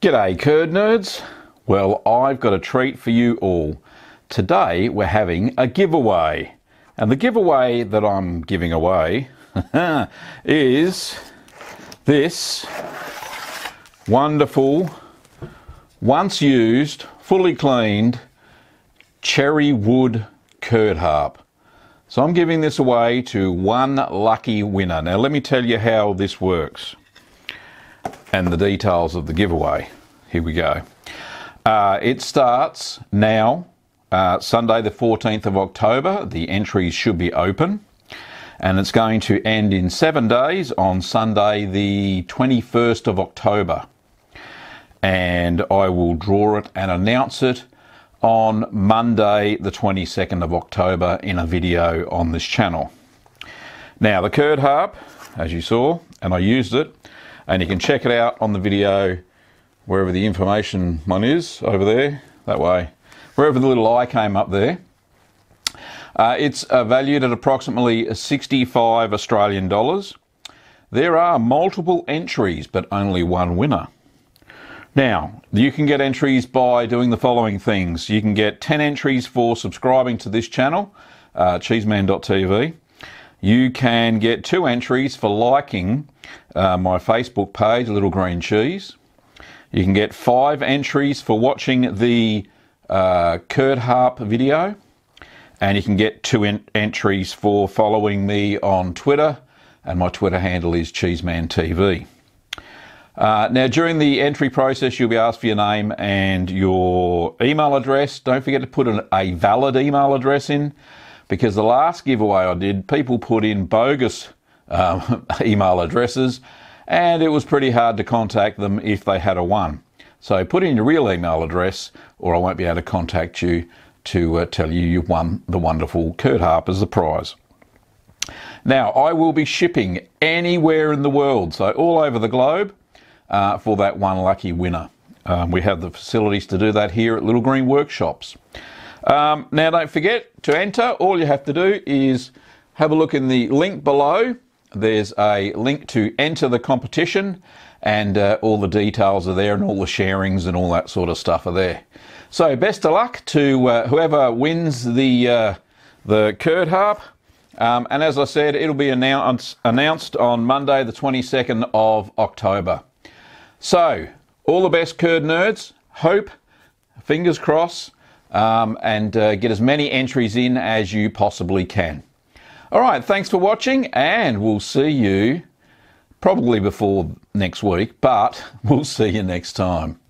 G'day curd nerds. Well, I've got a treat for you all. Today we're having a giveaway. And the giveaway that I'm giving away is this wonderful, once used, fully cleaned cherry wood curd harp. So I'm giving this away to one lucky winner. Now let me tell you how this works and the details of the giveaway. Here we go. It starts now, Sunday the 14th of October. The entries should be open, and it's going to end in 7 days on Sunday the 21st of October. And I will draw it and announce it on Monday the 22nd of October in a video on this channel. Now the curd harp, as you saw, and I used it, and you can check it out on the video wherever the information one is, over there, that way, wherever the little eye came up there. It's valued at approximately 65 Australian dollars. There are multiple entries, but only one winner. Now, you can get entries by doing the following things. You can get 10 entries for subscribing to this channel, cheeseman.tv. You can get 2 entries for liking my Facebook page, Little Green Cheese. You can get 5 entries for watching the curd harp video. And you can get 2 entries for following me on Twitter, and my Twitter handle is cheeseman.tv. Now, during the entry process, you'll be asked for your name and your email address. Don't forget to put a valid email address in, because the last giveaway I did, people put in bogus email addresses, and it was pretty hard to contact them if they had a one. So put in your real email address, or I won't be able to contact you to tell you you won the wonderful curd harp as the prize. Now, I will be shipping anywhere in the world, so all over the globe, for that one lucky winner. We have the facilities to do that here at Little Green Workshops. Now, don't forget to enter. All you have to do is have a look in the link below. There's a link to enter the competition, and all the details are there, and all the sharings and all that sort of stuff are there. So best of luck to whoever wins the curd harp. And as I said, it'll be announced on Monday the 22nd of October. So, all the best curd nerds. Hope, fingers crossed, and get as many entries in as you possibly can. Alright, thanks for watching, and we'll see you probably before next week, but we'll see you next time.